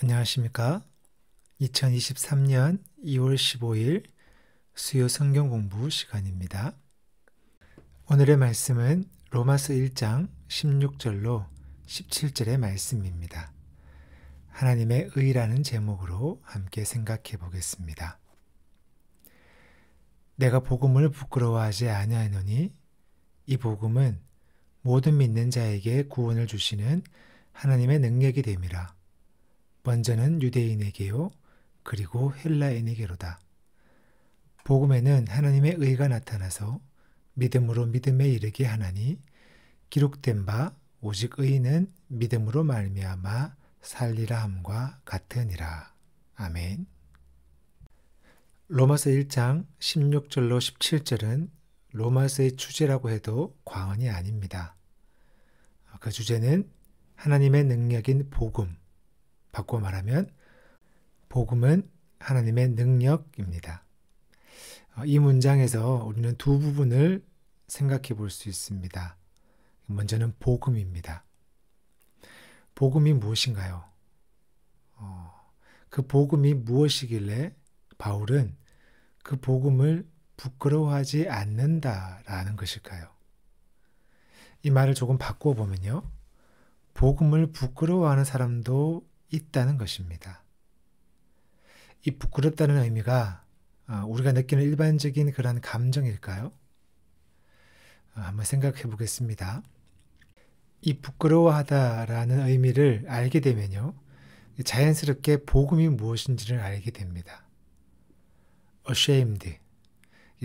안녕하십니까? 2023년 2월 15일 수요 성경 공부 시간입니다. 오늘의 말씀은 로마서 1장 16절로 17절의 말씀입니다. 하나님의 의라는 제목으로 함께 생각해 보겠습니다. 내가 복음을 부끄러워하지 아니하노니 이 복음은 모든 믿는 자에게 구원을 주시는 하나님의 능력이 됨이라. 먼저는 유대인에게요, 그리고 헬라인에게로다. 복음에는 하나님의 의가 나타나서 믿음으로 믿음에 이르게 하나니 기록된 바 오직 의인은 믿음으로 말미암아 살리라 함과 같으니라. 아멘. 로마서 1장 16절로 17절은 로마서의 주제라고 해도 과언이 아닙니다. 그 주제는 하나님의 능력인 복음, 바꿔 말하면 복음은 하나님의 능력입니다. 이 문장에서 우리는 두 부분을 생각해 볼 수 있습니다. 먼저는 복음입니다. 복음이 무엇인가요? 그 복음이 무엇이길래 바울은 그 복음을 부끄러워하지 않는다라는 것일까요? 이 말을 조금 바꿔보면요. 복음을 부끄러워하는 사람도 있다는 것입니다. 이 부끄럽다는 의미가 우리가 느끼는 일반적인 그런 감정일까요? 한번 생각해 보겠습니다. 이 부끄러워하다라는 의미를 알게 되면요. 자연스럽게 복음이 무엇인지를 알게 됩니다. ashamed,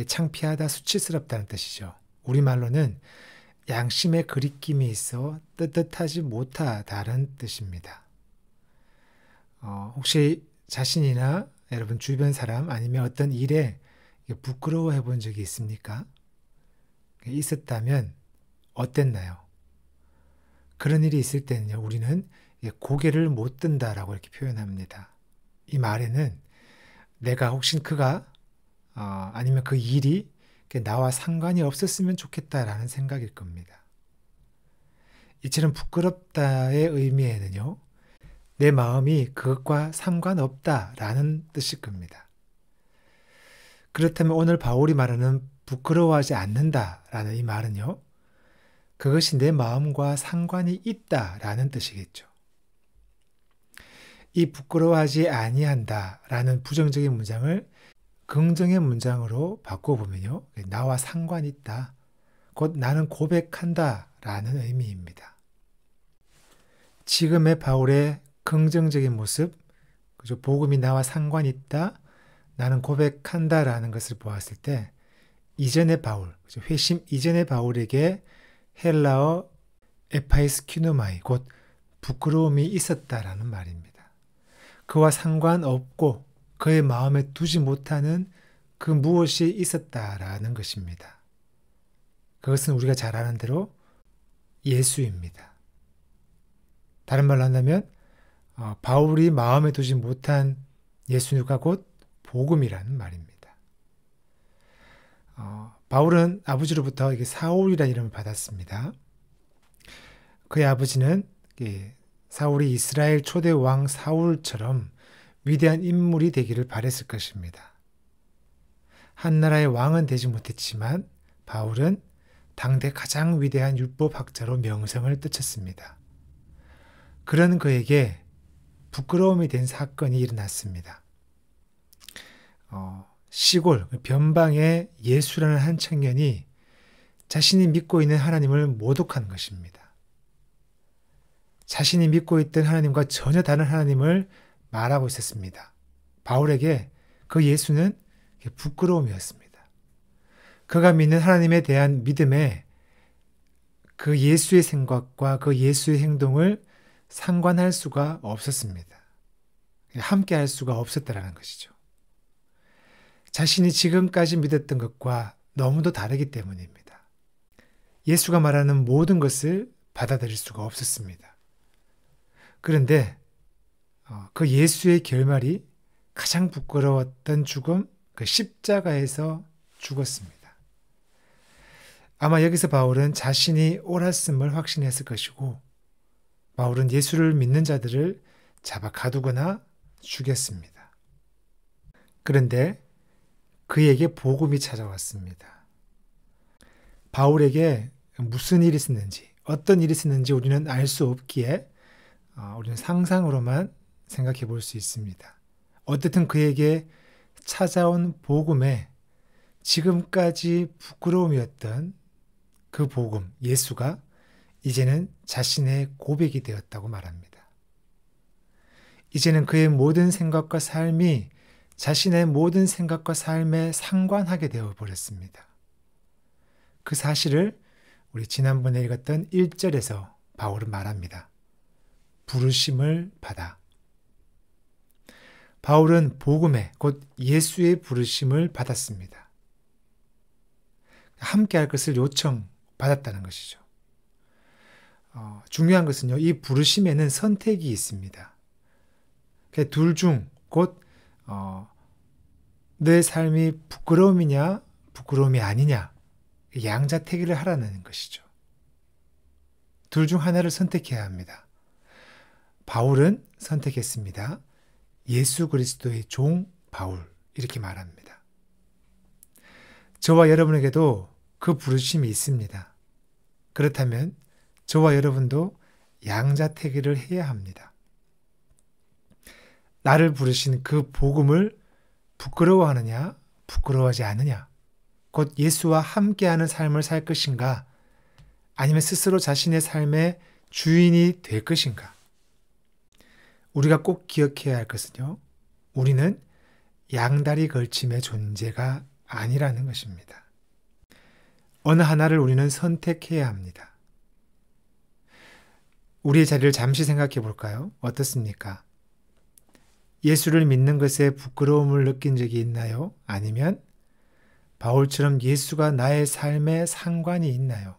창피하다, 수치스럽다는 뜻이죠. 우리말로는 양심의 거리낌이 있어 떳떳하지 못하다는 뜻입니다. 혹시 자신이나 여러분 주변 사람 아니면 어떤 일에 부끄러워해 본 적이 있습니까? 있었다면 어땠나요? 그런 일이 있을 때는요, 우리는 고개를 못 든다라고 이렇게 표현합니다. 이 말에는 내가 혹시 그가 아니면 그 일이 나와 상관이 없었으면 좋겠다라는 생각일 겁니다. 이처럼 부끄럽다의 의미에는요, 내 마음이 그것과 상관없다라는 뜻일 겁니다. 그렇다면 오늘 바울이 말하는 부끄러워하지 않는다라는 이 말은요, 그것이 내 마음과 상관이 있다라는 뜻이겠죠. 이 부끄러워하지 아니한다라는 부정적인 문장을 긍정의 문장으로 바꿔보면요, 나와 상관이 있다, 곧 나는 고백한다라는 의미입니다. 지금의 바울의 긍정적인 모습, 그죠? 복음이 나와 상관이 있다, 나는 고백한다라는 것을 보았을 때 이전의 바울, 그죠? 회심 이전의 바울에게 헬라어 에파이스키노마이, 곧 부끄러움이 있었다라는 말입니다. 그와 상관없고 그의 마음에 두지 못하는 그 무엇이 있었다라는 것입니다. 그것은 우리가 잘 아는 대로 예수입니다. 다른 말로 한다면 바울이 마음에 두지 못한 예수가 곧 복음이라는 말입니다. 바울은 아버지로부터 사울이라는 이름을 받았습니다. 그의 아버지는 사울이 이스라엘 초대 왕 사울처럼 위대한 인물이 되기를 바랬을 것입니다. 한 나라의 왕은 되지 못했지만 바울은 당대 가장 위대한 율법학자로 명성을 떨쳤습니다. 그런 그에게 부끄러움이 된 사건이 일어났습니다. 시골 변방의 예수라는 한 청년이 자신이 믿고 있는 하나님을 모독한 것입니다. 자신이 믿고 있던 하나님과 전혀 다른 하나님을 말하고 있었습니다. 바울에게 그 예수는 부끄러움이었습니다. 그가 믿는 하나님에 대한 믿음에 그 예수의 생각과 그 예수의 행동을 상관할 수가 없었습니다. 함께 할 수가 없었다라는 것이죠. 자신이 지금까지 믿었던 것과 너무도 다르기 때문입니다. 예수가 말하는 모든 것을 받아들일 수가 없었습니다. 그런데 그 예수의 결말이 가장 부끄러웠던 죽음, 그 십자가에서 죽었습니다. 아마 여기서 바울은 자신이 옳았음을 확신했을 것이고, 바울은 예수를 믿는 자들을 잡아 가두거나 죽였습니다. 그런데 그에게 복음이 찾아왔습니다. 바울에게 무슨 일이 있었는지, 어떤 일이 있었는지 우리는 알 수 없기에 우리는 상상으로만 생각해 볼 수 있습니다. 어쨌든 그에게 찾아온 복음에 지금까지 부끄러움이었던 그 복음, 예수가 이제는 자신의 고백이 되었다고 말합니다. 이제는 그의 모든 생각과 삶이 자신의 모든 생각과 삶에 상관하게 되어 버렸습니다. 그 사실을 우리 지난번에 읽었던 1절에서 바울은 말합니다. 부르심을 받아. 바울은 복음에 곧 예수의 부르심을 받았습니다. 함께 할 것을 요청받았다는 것이죠. 중요한 것은요, 이 부르심에는 선택이 있습니다. 둘 중 곧 내 삶이 부끄러움이냐 부끄러움이 아니냐 양자택일을 하라는 것이죠. 둘 중 하나를 선택해야 합니다. 바울은 선택했습니다. 예수 그리스도의 종 바울, 이렇게 말합니다. 저와 여러분에게도 그 부르심이 있습니다. 그렇다면 저와 여러분도 양자택일을 해야 합니다. 나를 부르신 그 복음을 부끄러워하느냐, 부끄러워하지 않느냐, 곧 예수와 함께하는 삶을 살 것인가, 아니면 스스로 자신의 삶의 주인이 될 것인가. 우리가 꼭 기억해야 할 것은요, 우리는 양다리 걸침의 존재가 아니라는 것입니다. 어느 하나를 우리는 선택해야 합니다. 우리의 자리를 잠시 생각해 볼까요? 어떻습니까? 예수를 믿는 것에 부끄러움을 느낀 적이 있나요? 아니면 바울처럼 예수가 나의 삶에 상관이 있나요?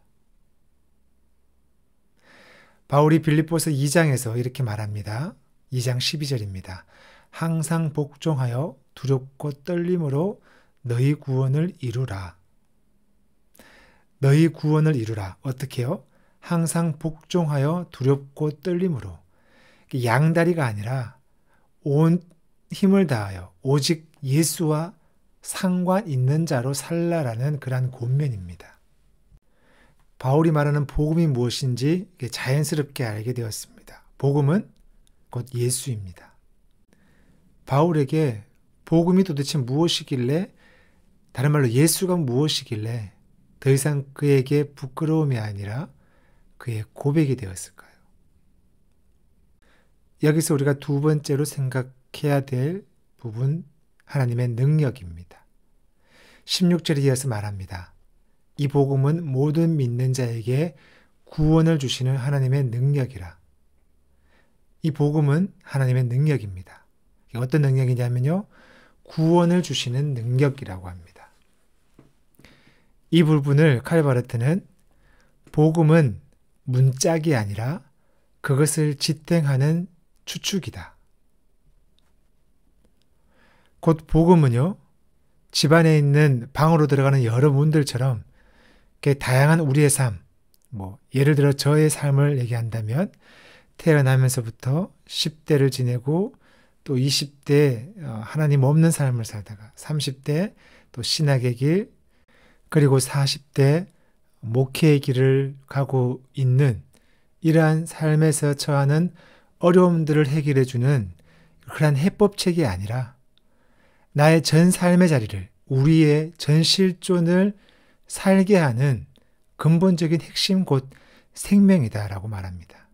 바울이 빌립보서 2장에서 이렇게 말합니다. 2장 12절입니다. 항상 복종하여 두렵고 떨림으로 너희 구원을 이루라. 너희 구원을 이루라. 어떻게요? 항상 복종하여 두렵고 떨림으로. 양다리가 아니라 온 힘을 다하여 오직 예수와 상관 있는 자로 살라라는 그러한 권면입니다. 바울이 말하는 복음이 무엇인지 자연스럽게 알게 되었습니다. 복음은 곧 예수입니다. 바울에게 복음이 도대체 무엇이길래, 다른 말로 예수가 무엇이길래 더 이상 그에게 부끄러움이 아니라 그의 고백이 되었을까요? 여기서 우리가 두 번째로 생각해야 될 부분, 하나님의 능력입니다. 16절에 이어서 말합니다. 이 복음은 모든 믿는 자에게 구원을 주시는 하나님의 능력이라. 이 복음은 하나님의 능력입니다. 어떤 능력이냐면요, 구원을 주시는 능력이라고 합니다. 이 부분을 칼바르트는 복음은 문짝이 아니라 그것을 지탱하는 추축이다. 곧 복음은요, 집안에 있는 방으로 들어가는 여러 문들처럼 다양한 우리의 삶, 예를 들어 저의 삶을 얘기한다면 태어나면서부터 10대를 지내고 또 20대 하나님 없는 삶을 살다가 30대 또 신학의 길, 그리고 40대 목회의 길을 가고 있는 이러한 삶에서 처하는 어려움들을 해결해 주는 그러한 해법책이 아니라 나의 전 삶의 자리를, 우리의 전 실존을 살게 하는 근본적인 핵심 곧 생명이다라고 말합니다.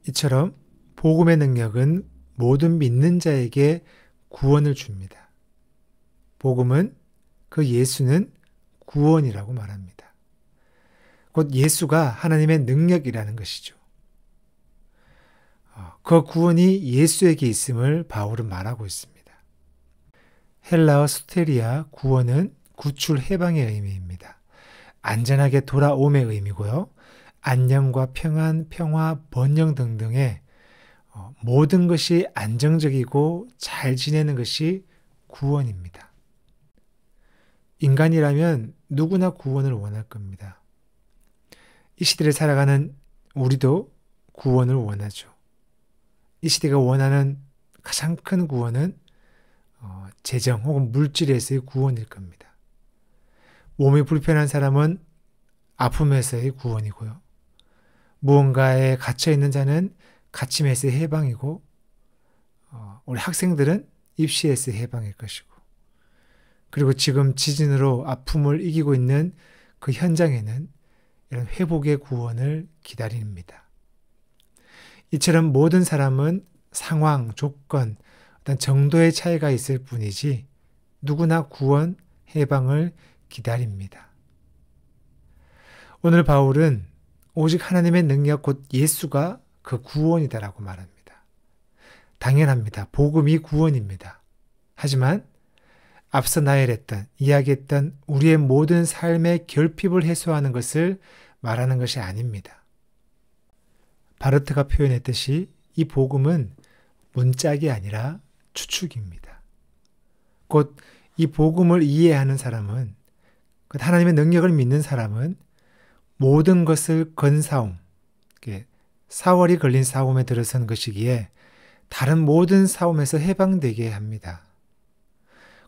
이처럼 복음의 능력은 모든 믿는 자에게 구원을 줍니다. 복음은 그 예수는 구원이라고 말합니다. 곧 예수가 하나님의 능력이라는 것이죠. 그 구원이 예수에게 있음을 바울은 말하고 있습니다. 헬라어 스테리아 구원은 구출 해방의 의미입니다. 안전하게 돌아옴의 의미고요. 안녕과 평안, 평화, 번영 등등의 모든 것이 안정적이고 잘 지내는 것이 구원입니다. 인간이라면 누구나 구원을 원할 겁니다. 이 시대를 살아가는 우리도 구원을 원하죠. 이 시대가 원하는 가장 큰 구원은 재정 혹은 물질에서의 구원일 겁니다. 몸이 불편한 사람은 아픔에서의 구원이고요. 무언가에 갇혀있는 자는 갇힘에서의 해방이고 우리 학생들은 입시에서의 해방일 것이고 그리고 지금 지진으로 아픔을 이기고 있는 그 현장에는 이런 회복의 구원을 기다립니다. 이처럼 모든 사람은 상황, 조건, 어떤 정도의 차이가 있을 뿐이지 누구나 구원, 해방을 기다립니다. 오늘 바울은 오직 하나님의 능력 곧 예수가 그 구원이다라고 말합니다. 당연합니다. 복음이 구원입니다. 하지만 앞서 이야기했던 우리의 모든 삶의 결핍을 해소하는 것을 말하는 것이 아닙니다. 바르트가 표현했듯이 이 복음은 문짝이 아니라 추측입니다. 곧 이 복음을 이해하는 사람은, 곧 하나님의 능력을 믿는 사람은 모든 것을 건 싸움, 사월이 걸린 싸움에 들어선 것이기에 다른 모든 싸움에서 해방되게 합니다.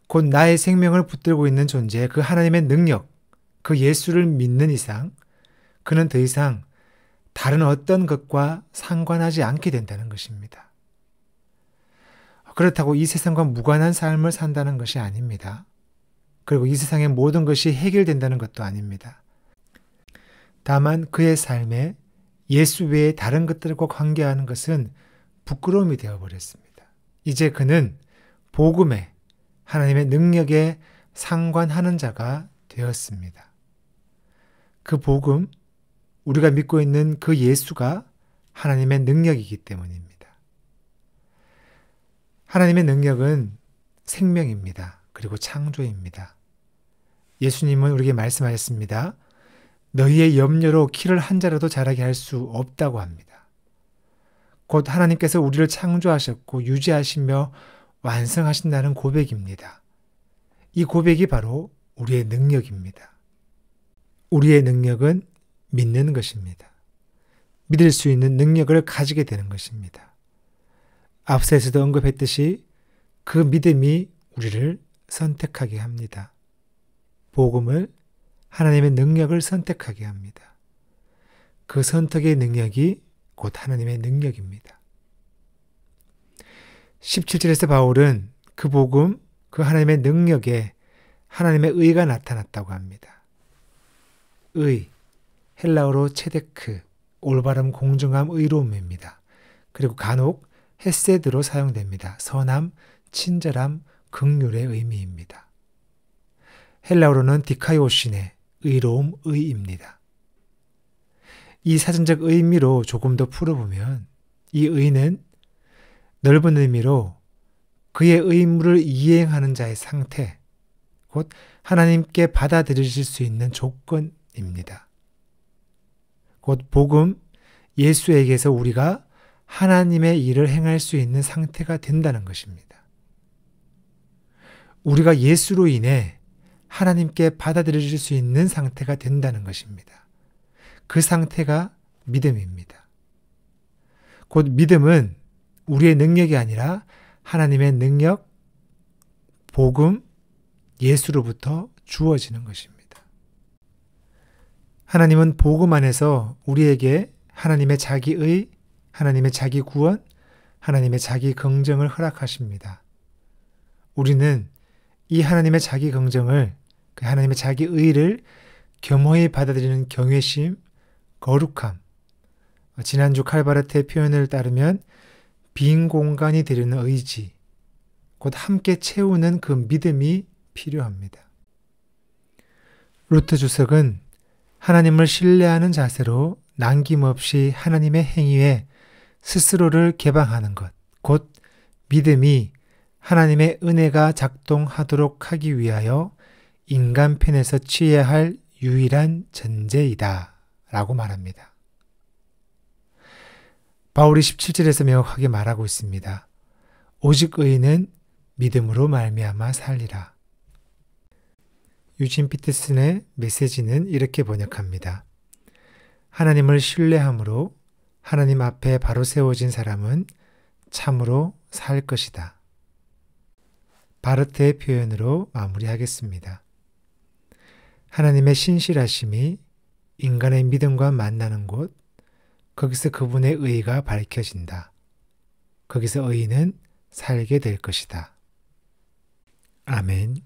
곧 나의 생명을 붙들고 있는 존재, 그 하나님의 능력, 그 예수를 믿는 이상 그는 더 이상 다른 어떤 것과 상관하지 않게 된다는 것입니다. 그렇다고 이 세상과 무관한 삶을 산다는 것이 아닙니다. 그리고 이 세상의 모든 것이 해결된다는 것도 아닙니다. 다만 그의 삶에 예수 외에 다른 것들과 관계하는 것은 부끄러움이 되어버렸습니다. 이제 그는 복음에 하나님의 능력에 상관하는 자가 되었습니다. 그 복음, 우리가 믿고 있는 그 예수가 하나님의 능력이기 때문입니다. 하나님의 능력은 생명입니다. 그리고 창조입니다. 예수님은 우리에게 말씀하셨습니다. 너희의 염려로 키를 한 자라도 자라게 할 수 없다고 합니다. 곧 하나님께서 우리를 창조하셨고 유지하시며 완성하신다는 고백입니다. 이 고백이 바로 우리의 능력입니다. 우리의 능력은 믿는 것입니다. 믿을 수 있는 능력을 가지게 되는 것입니다. 앞서에서도 언급했듯이 그 믿음이 우리를 선택하게 합니다. 복음을, 하나님의 능력을 선택하게 합니다. 그 선택의 능력이 곧 하나님의 능력입니다. 17절에서 바울은 그 복음, 그 하나님의 능력에 하나님의 의가 나타났다고 합니다. 의, 헬라어로 체데크, 올바름, 공정함, 의로움입니다. 그리고 간혹 헤세드로 사용됩니다. 선함, 친절함, 긍휼의 의미입니다. 헬라어로는 디카이오시네, 의로움, 의입니다. 이 사전적 의미로 조금 더 풀어보면 이 의는 넓은 의미로 그의 의무를 이행하는 자의 상태, 곧 하나님께 받아들여질 수 있는 조건입니다. 곧 복음, 예수에게서 우리가 하나님의 일을 행할 수 있는 상태가 된다는 것입니다. 우리가 예수로 인해 하나님께 받아들여질 수 있는 상태가 된다는 것입니다. 그 상태가 믿음입니다. 곧 믿음은 우리의 능력이 아니라 하나님의 능력, 복음, 예수로부터 주어지는 것입니다. 하나님은 복음 안에서 우리에게 하나님의 자기의, 하나님의 자기 구원, 하나님의 자기 긍정을 허락하십니다. 우리는 이 하나님의 자기 긍정을, 그 하나님의 자기 의를 겸허히 받아들이는 경외심, 거룩함, 지난주 칼바르트의 표현을 따르면 빈 공간이 되려는 의지, 곧 함께 채우는 그 믿음이 필요합니다. 루트 주석은 하나님을 신뢰하는 자세로 남김없이 하나님의 행위에 스스로를 개방하는 것, 곧 믿음이 하나님의 은혜가 작동하도록 하기 위하여 인간 편에서 취해야 할 유일한 전제이다 라고 말합니다. 바울이 17절에서 명확하게 말하고 있습니다. 오직 의인은 믿음으로 말미암아 살리라. 유진 피터슨의 메시지는 이렇게 번역합니다. 하나님을 신뢰함으로 하나님 앞에 바로 세워진 사람은 참으로 살 것이다. 바르트의 표현으로 마무리하겠습니다. 하나님의 신실하심이 인간의 믿음과 만나는 곳, 거기서 그분의 의의가 밝혀진다. 거기서 의인은 살게 될 것이다. 아멘.